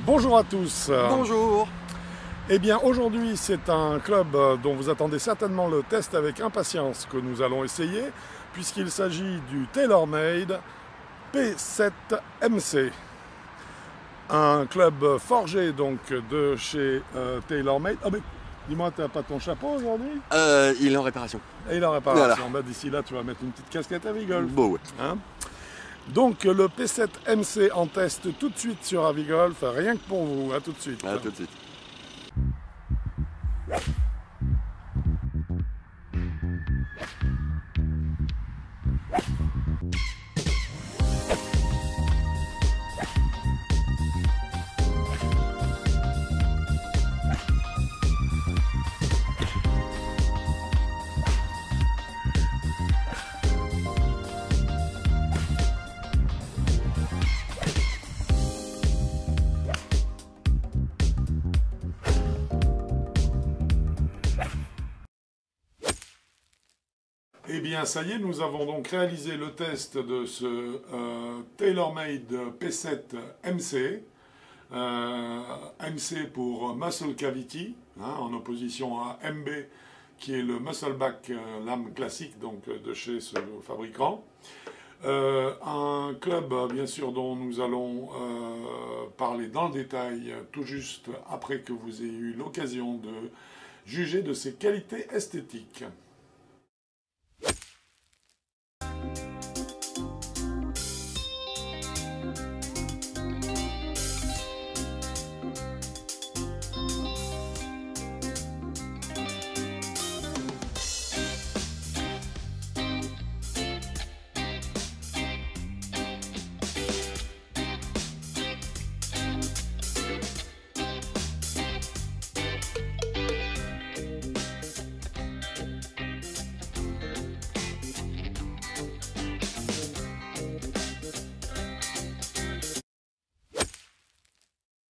Bonjour à tous. Bonjour. Eh bien aujourd'hui c'est un club dont vous attendez certainement le test avec impatience que nous allons essayer puisqu'il s'agit du TaylorMade P7 MC. Un club forgé donc de chez TaylorMade. Ah mais dis-moi, t'as pas ton chapeau aujourd'hui? Il est en réparation. Et il est en réparation. Voilà. Bah, d'ici là tu vas mettre une petite casquette à Vigolf. Bon, ouais. Hein? Donc le P7 MC en test tout de suite sur Avigolf, rien que pour vous, à tout de suite. À tout de suite. Eh bien, ça y est, nous avons donc réalisé le test de ce TaylorMade P7 MC. MC pour Muscle Cavity, hein, en opposition à MB, qui est le Muscle Back lame classique donc, de chez ce fabricant. Un club, bien sûr, dont nous allons parler dans le détail tout juste après que vous ayez eu l'occasion de juger de ses qualités esthétiques.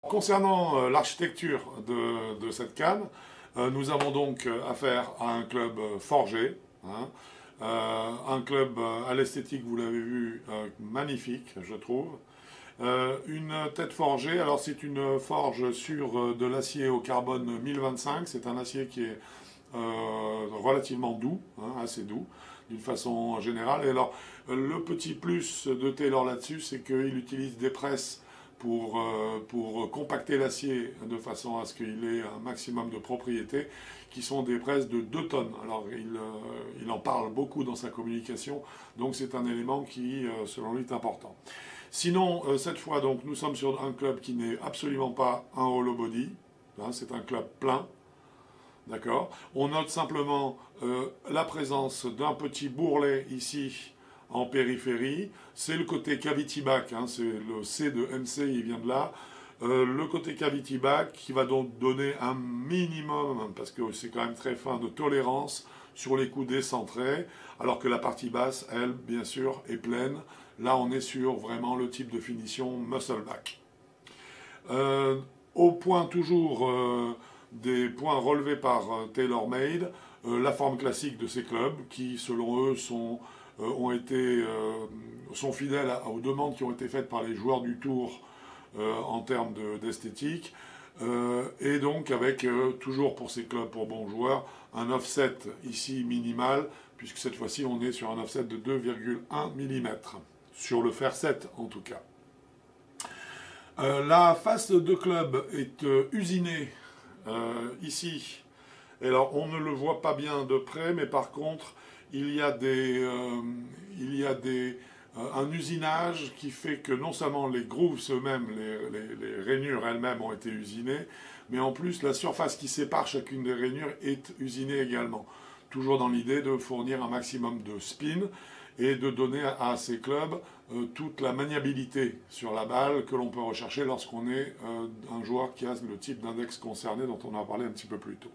Concernant l'architecture de cette canne, nous avons donc affaire à un club forgé, hein, un club à l'esthétique, vous l'avez vu, magnifique, je trouve. Une tête forgée, alors c'est une forge sur de l'acier au carbone 1025, c'est un acier qui est relativement doux, hein, assez doux, d'une façon générale. Et alors, le petit plus de Taylor là-dessus, c'est qu'il utilise des presses pour compacter l'acier de façon à ce qu'il ait un maximum de propriétés, qui sont des presses de 2 tonnes. Alors il en parle beaucoup dans sa communication, donc c'est un élément qui, selon lui, est important. Sinon, cette fois, donc, nous sommes sur un club qui n'est absolument pas un hollow body, hein, c'est un club plein. D'accord. On note simplement la présence d'un petit bourrelet ici, en périphérie, c'est le côté cavity back, hein, c'est le C de MC, il vient de là. Le côté cavity back qui va donc donner un minimum, parce que c'est quand même très fin, de tolérance sur les coups décentrés, alors que la partie basse, elle, bien sûr, est pleine. Là, on est sur vraiment le type de finition muscle back. Au point toujours des points relevés par TaylorMade, la forme classique de ces clubs qui, selon eux, sont fidèles aux demandes qui ont été faites par les joueurs du Tour en termes d'esthétique, et donc avec toujours pour ces clubs pour bons joueurs un offset ici minimal, puisque cette fois-ci on est sur un offset de 2,1 mm, sur le fer 7 en tout cas. La face de club est usinée ici. Et alors on ne le voit pas bien de près, mais par contre il y a un usinage qui fait que non seulement les grooves eux-mêmes, les rainures elles-mêmes ont été usinées, mais en plus la surface qui sépare chacune des rainures est usinée également. Toujours dans l'idée de fournir un maximum de spin et de donner à ces clubs toute la maniabilité sur la balle que l'on peut rechercher lorsqu'on est un joueur qui a le type d'index concerné dont on a parlé un petit peu plus tôt.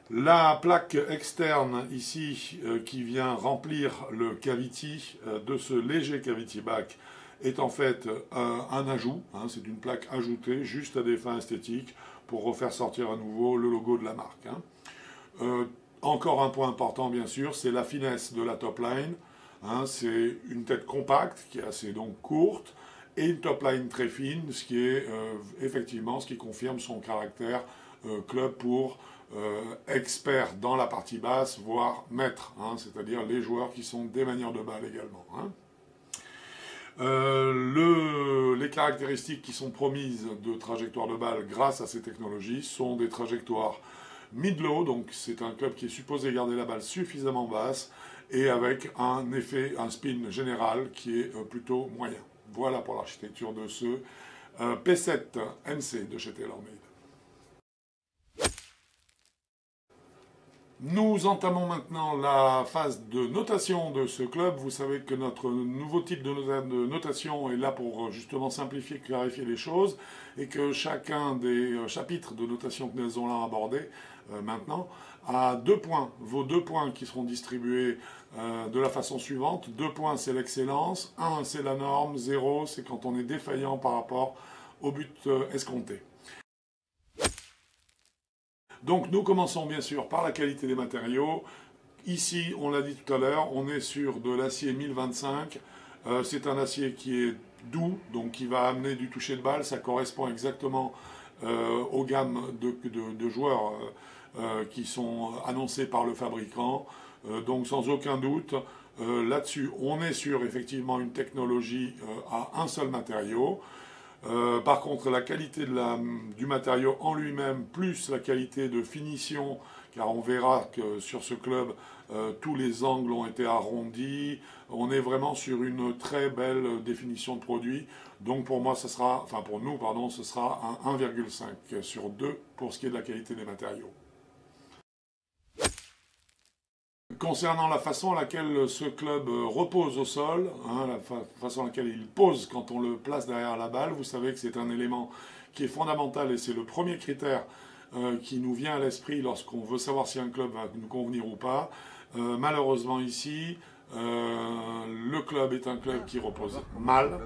La plaque externe ici qui vient remplir le cavity de ce léger cavity back est en fait un ajout, hein, c'est une plaque ajoutée juste à des fins esthétiques pour refaire sortir à nouveau le logo de la marque. Hein. Encore un point important bien sûr, c'est la finesse de la top line. Hein, c'est une tête compacte qui est assez donc courte et une top line très fine, ce qui est effectivement ce qui confirme son caractère club pour expert dans la partie basse, voire maître, hein, c'est-à-dire les joueurs qui sont des manières de balle également. Hein. Les caractéristiques qui sont promises de trajectoire de balle grâce à ces technologies sont des trajectoires mid-low, donc c'est un club qui est supposé garder la balle suffisamment basse et avec un effet, un spin général qui est plutôt moyen. Voilà pour l'architecture de ce P7 MC de chez TaylorMade. Nous entamons maintenant la phase de notation de ce club. Vous savez que notre nouveau type de notation est là pour justement simplifier, clarifier les choses et que chacun des chapitres de notation que nous allons aborder maintenant a 2 points. Vos 2 points qui seront distribués de la façon suivante. 2 points, c'est l'excellence. 1, c'est la norme. 0, c'est quand on est défaillant par rapport au but escompté. Donc nous commençons bien sûr par la qualité des matériaux. Ici, on l'a dit tout à l'heure, on est sur de l'acier 1025. C'est un acier qui est doux, donc qui va amener du toucher de balle. Ça correspond exactement aux gammes de joueurs qui sont annoncées par le fabricant. Donc sans aucun doute, là-dessus, on est sur effectivement une technologie à un seul matériau. Par contre, la qualité du matériau en lui-même, plus la qualité de finition, car on verra que sur ce club, tous les angles ont été arrondis, on est vraiment sur une très belle définition de produit. Donc pour moi, ce sera, enfin pour nous, pardon, ce sera un 1,5 sur 2 pour ce qui est de la qualité des matériaux. Concernant la façon à laquelle ce club repose au sol, hein, la façon à laquelle il pose quand on le place derrière la balle, vous savez que c'est un élément qui est fondamental et c'est le premier critère qui nous vient à l'esprit lorsqu'on veut savoir si un club va nous convenir ou pas. Malheureusement ici, le club est un club qui repose mal.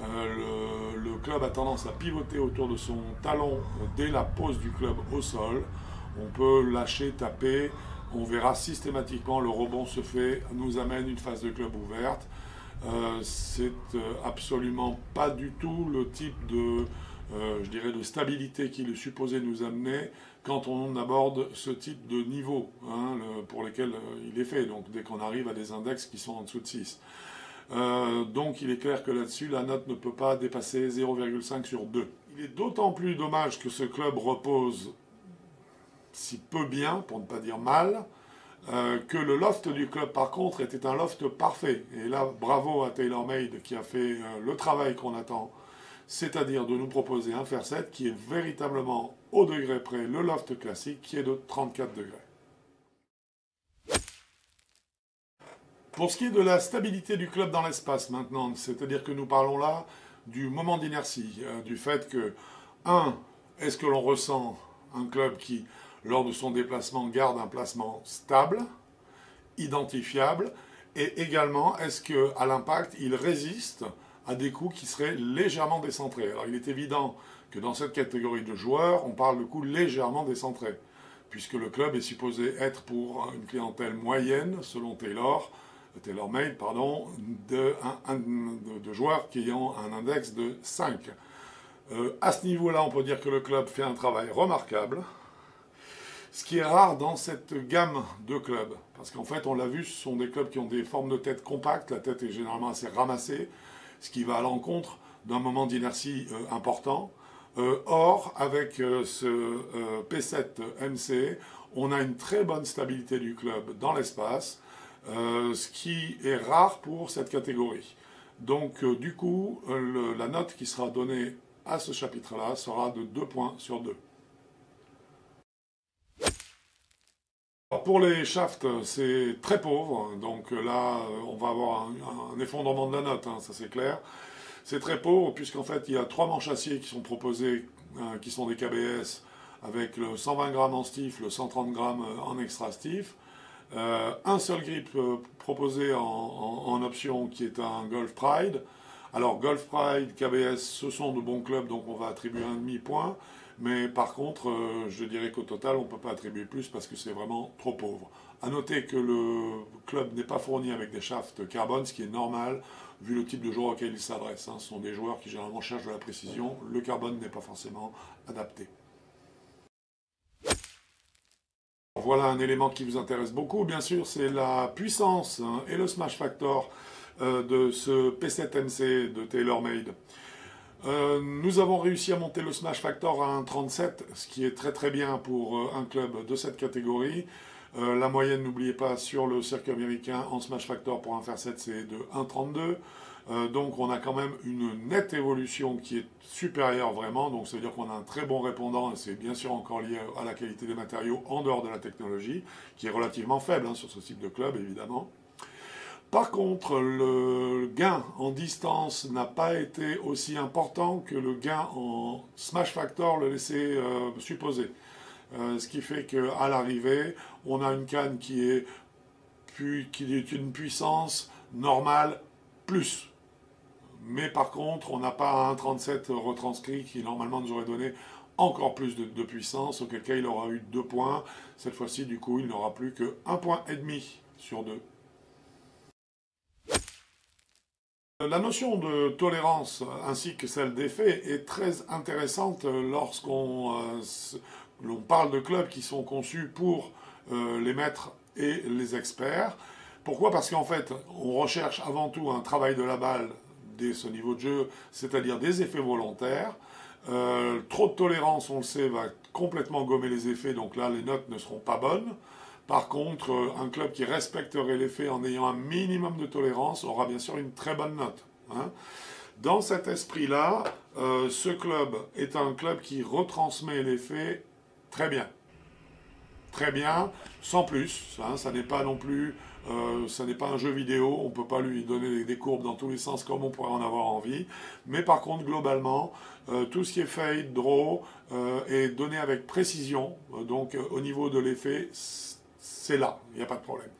Le club a tendance à pivoter autour de son talon dès la pose du club au sol. On peut lâcher, taper. On verra systématiquement le rebond se fait, nous amène une phase de club ouverte. C'est absolument pas du tout le type de, je dirais, de stabilité qu'il est supposé nous amener quand on aborde ce type de niveau hein, pour lesquels il est fait. Donc dès qu'on arrive à des index qui sont en dessous de 6. Donc il est clair que là-dessus, la note ne peut pas dépasser 0,5 sur 2. Il est d'autant plus dommage que ce club repose si peu bien, pour ne pas dire mal, que le loft du club par contre était un loft parfait. Et là, bravo à TaylorMade qui a fait le travail qu'on attend, c'est-à-dire de nous proposer un fer 7 qui est véritablement au degré près le loft classique qui est de 34 degrés. Pour ce qui est de la stabilité du club dans l'espace maintenant, c'est-à-dire que nous parlons là du moment d'inertie, du fait que, 1, est-ce que l'on ressent un club qui lors de son déplacement, garde un placement stable, identifiable, et également, est-ce qu'à l'impact, il résiste à des coups qui seraient légèrement décentrés. Alors, il est évident que dans cette catégorie de joueurs, on parle de coups légèrement décentrés, puisque le club est supposé être pour une clientèle moyenne, selon TaylorMade, pardon, de joueurs qui ont un index de 5. À ce niveau-là, on peut dire que le club fait un travail remarquable, ce qui est rare dans cette gamme de clubs. Parce qu'en fait, on l'a vu, ce sont des clubs qui ont des formes de tête compactes. La tête est généralement assez ramassée, ce qui va à l'encontre d'un moment d'inertie important. Or, avec ce P7 MC, on a une très bonne stabilité du club dans l'espace, ce qui est rare pour cette catégorie. Donc, du coup, la note qui sera donnée à ce chapitre-là sera de 2 points sur 2. Pour les shafts, c'est très pauvre, donc là, on va avoir un effondrement de la note, hein, ça c'est clair. C'est très pauvre, puisqu'en fait, il y a 3 manches acier qui sont proposées, qui sont des KBS, avec le 120 grammes en stiff, le 130 grammes en extra stiff. Un seul grip proposé en option, qui est un Golf Pride. Alors, Golf Pride, KBS, ce sont de bons clubs, donc on va attribuer un demi-point. Mais par contre, je dirais qu'au total, on ne peut pas attribuer plus parce que c'est vraiment trop pauvre. À noter que le club n'est pas fourni avec des shafts carbone, ce qui est normal vu le type de joueurs auxquels il s'adresse. Ce sont des joueurs qui généralement cherchent de la précision. Le carbone n'est pas forcément adapté. Voilà un élément qui vous intéresse beaucoup, bien sûr, c'est la puissance et le smash factor de ce P7MC de TaylorMade. Nous avons réussi à monter le smash factor à 1,37, ce qui est très très bien pour un club de cette catégorie. La moyenne, n'oubliez pas, sur le circuit américain en smash factor pour un fer 7, c'est de 1,32. Donc on a quand même une nette évolution qui est supérieure vraiment, donc ça veut dire qu'on a un très bon répondant, et c'est bien sûr encore lié à la qualité des matériaux en dehors de la technologie, qui est relativement faible sur ce type de club évidemment. Par contre, le gain en distance n'a pas été aussi important que le gain en smash factor le laissait supposer. Ce qui fait qu'à l'arrivée, on a une canne qui est une puissance normale plus. Mais par contre, on n'a pas un 37 retranscrit qui normalement nous aurait donné encore plus de puissance, auquel cas il aura eu 2 points. Cette fois-ci, du coup, il n'aura plus que 1,5 point sur 2. La notion de tolérance ainsi que celle d'effet est très intéressante lorsqu'on l'on parle de clubs qui sont conçus pour les maîtres et les experts. Pourquoi? Parce qu'en fait, on recherche avant tout un travail de la balle dès ce niveau de jeu, c'est-à-dire des effets volontaires. Trop de tolérance, on le sait, va complètement gommer les effets, donc là, les notes ne seront pas bonnes. Par contre, un club qui respecterait l'effet en ayant un minimum de tolérance aura bien sûr une très bonne note. Dans cet esprit-là, ce club est un club qui retransmet l'effet très bien. Très bien, sans plus. Ça n'est pas non plus, ça n'est pas un jeu vidéo, on ne peut pas lui donner des courbes dans tous les sens comme on pourrait en avoir envie. Mais par contre, globalement, tout ce qui est fade, draw, est donné avec précision. Donc au niveau de l'effet, c'est là, il n'y a pas de problème.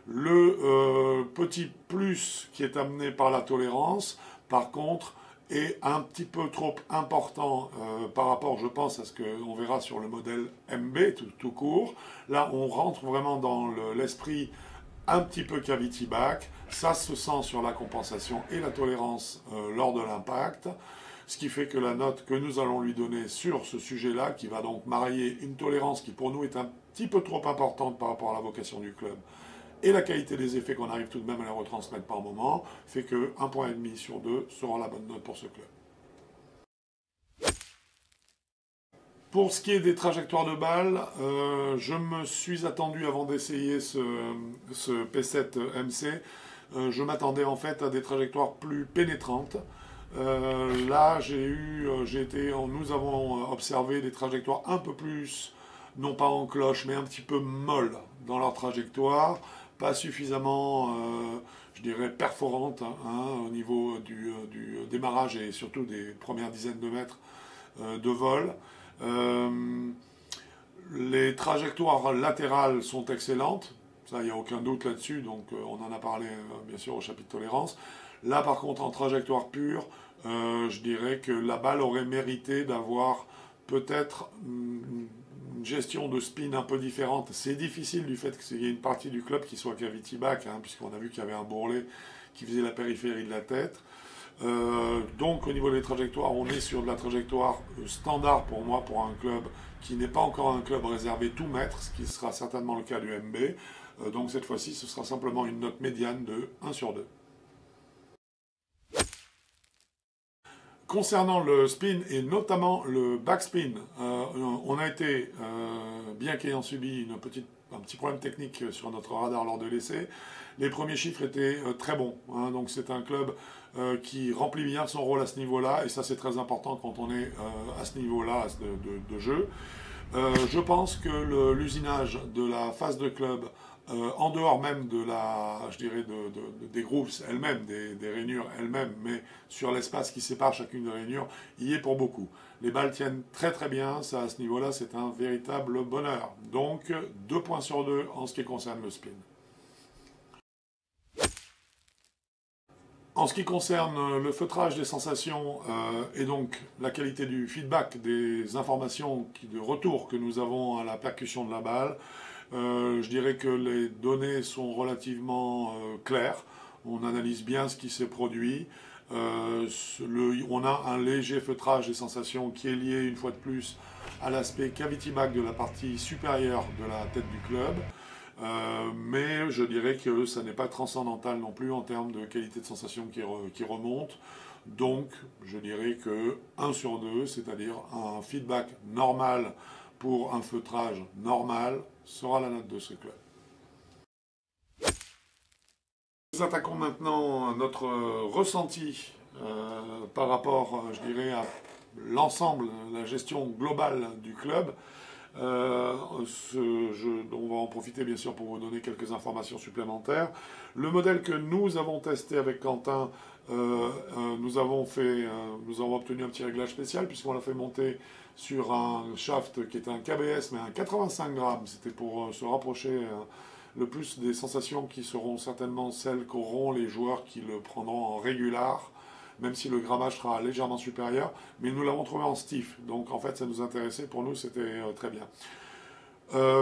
Le petit plus qui est amené par la tolérance, par contre, est un petit peu trop important par rapport, je pense, à ce qu'on verra sur le modèle MB tout court. Là, on rentre vraiment dans l'esprit un petit peu cavity back. Ça se sent sur la compensation et la tolérance lors de l'impact. Ce qui fait que la note que nous allons lui donner sur ce sujet-là, qui va donc marier une tolérance qui pour nous est un petit peu trop importante par rapport à la vocation du club, et la qualité des effets qu'on arrive tout de même à les retransmettre par moment, fait que 1,5 point sur 2 sera la bonne note pour ce club. Pour ce qui est des trajectoires de balles, je me suis attendu avant d'essayer ce P7 MC, je m'attendais en fait à des trajectoires plus pénétrantes. Là, nous avons observé des trajectoires un peu plus, non pas en cloche, mais un petit peu molles dans leur trajectoire, pas suffisamment, je dirais, perforantes au niveau du démarrage et surtout des premières dizaines de mètres de vol. Les trajectoires latérales sont excellentes, ça, il n'y a aucun doute là-dessus, donc on en a parlé bien sûr au chapitre tolérance. Là, par contre, en trajectoire pure, je dirais que la balle aurait mérité d'avoir peut-être une gestion de spin un peu différente. C'est difficile du fait qu'il y ait une partie du club qui soit cavity back, puisqu'on a vu qu'il y avait un bourrelet qui faisait la périphérie de la tête. Donc au niveau des trajectoires, on est sur de la trajectoire standard pour moi, pour un club qui n'est pas encore un club réservé tout mètre, ce qui sera certainement le cas du MB. Donc cette fois-ci, ce sera simplement une note médiane de 1 sur 2. Concernant le spin et notamment le backspin, on a été, bien qu'ayant subi un petit problème technique sur notre radar lors de l'essai, les premiers chiffres étaient très bons. Donc c'est un club qui remplit bien son rôle à ce niveau-là, et ça c'est très important quand on est à ce niveau-là de jeu. Je pense que l'usinage de la phase de club, en dehors même de des grooves elles-mêmes, des rainures elles-mêmes, mais sur l'espace qui sépare chacune des rainures, y est pour beaucoup. Les balles tiennent très très bien, ça à ce niveau-là c'est un véritable bonheur. Donc 2 points sur 2 en ce qui concerne le spin. En ce qui concerne le feutrage des sensations et donc la qualité du feedback des informations de retour que nous avons à la percussion de la balle, je dirais que les données sont relativement claires. On analyse bien ce qui s'est produit. On a un léger feutrage des sensations qui est lié une fois de plus à l'aspect cavity back de la partie supérieure de la tête du club. Mais je dirais que ça n'est pas transcendantal non plus en termes de qualité de sensation qui remonte. Donc, je dirais que 1 sur 2, c'est-à-dire un feedback normal pour un feutrage normal, sera la note de ce club. Nous attaquons maintenant notre ressenti par rapport, je dirais, à l'ensemble, la gestion globale du club. On va en profiter bien sûr pour vous donner quelques informations supplémentaires. Le modèle que nous avons testé avec Quentin, nous avons obtenu un petit réglage spécial puisqu'on l'a fait monter sur un shaft qui est un KBS mais un 85 grammes. C'était pour se rapprocher le plus des sensations qui seront certainement celles qu'auront les joueurs qui le prendront en régular, même si le grammage sera légèrement supérieur, mais nous l'avons trouvé en stiff, donc en fait ça nous intéressait, pour nous c'était très bien.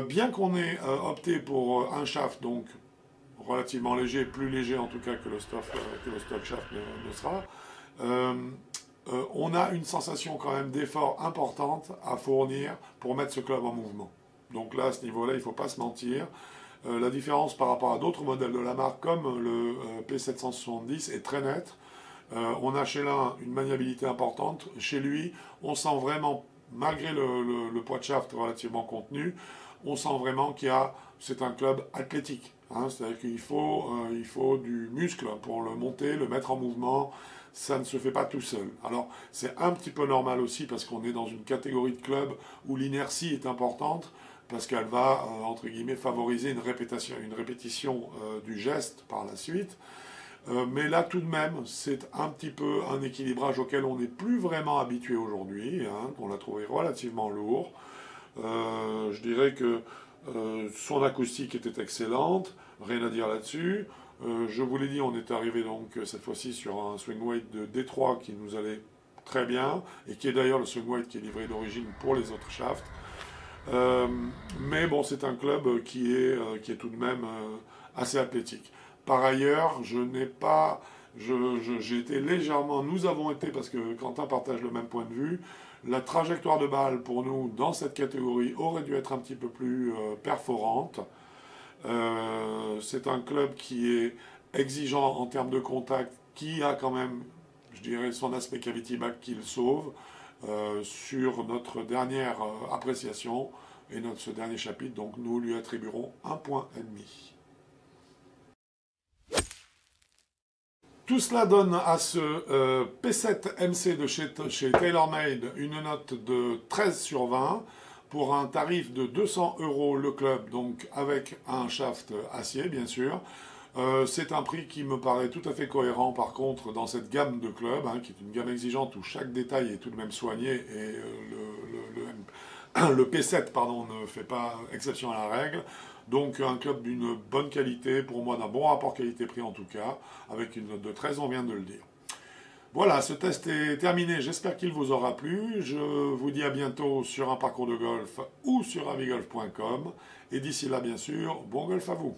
Bien qu'on ait opté pour un shaft, donc relativement léger, plus léger en tout cas que le stock shaft ne sera, on a une sensation quand même d'effort importante à fournir pour mettre ce club en mouvement. Donc là, à ce niveau-là, il ne faut pas se mentir. La différence par rapport à d'autres modèles de la marque, comme le P770, est très nette. On a chez l'un une maniabilité importante. Chez lui, on sent vraiment, malgré le poids de shaft relativement contenu, on sent vraiment c'est un club athlétique. Hein, c'est-à-dire qu'il faut du muscle pour le monter, le mettre en mouvement. Ça ne se fait pas tout seul. Alors, c'est un petit peu normal aussi parce qu'on est dans une catégorie de club où l'inertie est importante, parce qu'elle va, entre guillemets, favoriser une répétition du geste par la suite. Mais là, tout de même, c'est un petit peu un équilibrage auquel on n'est plus vraiment habitué aujourd'hui, hein, qu'on l'a trouvé relativement lourd. Je dirais que son acoustique était excellente, rien à dire là-dessus. Je vous l'ai dit, on est arrivé donc cette fois-ci sur un swing weight de D3 qui nous allait très bien, et qui est d'ailleurs le swing weight qui est livré d'origine pour les autres shafts. Mais bon, c'est un club qui est tout de même assez athlétique. Par ailleurs, j'ai été légèrement, nous avons été, parce que Quentin partage le même point de vue, la trajectoire de balle pour nous dans cette catégorie aurait dû être un petit peu plus perforante. C'est un club qui est exigeant en termes de contact, qui a quand même, je dirais, son aspect cavity back qui le sauve. Sur notre dernière appréciation et ce dernier chapitre, donc nous lui attribuerons 1,5 point. Tout cela donne à ce P7 MC de chez TaylorMade une note de 13 sur 20 pour un tarif de 200 € le club, donc avec un shaft acier bien sûr. C'est un prix qui me paraît tout à fait cohérent par contre dans cette gamme de clubs, hein, qui est une gamme exigeante où chaque détail est tout de même soigné et le P7 ne fait pas exception à la règle. Donc un club d'une bonne qualité, pour moi d'un bon rapport qualité-prix en tout cas, avec une note de 13, on vient de le dire. Voilà, ce test est terminé, j'espère qu'il vous aura plu. Je vous dis à bientôt sur un parcours de golf ou sur avigolf.com. Et d'ici là, bien sûr, bon golf à vous.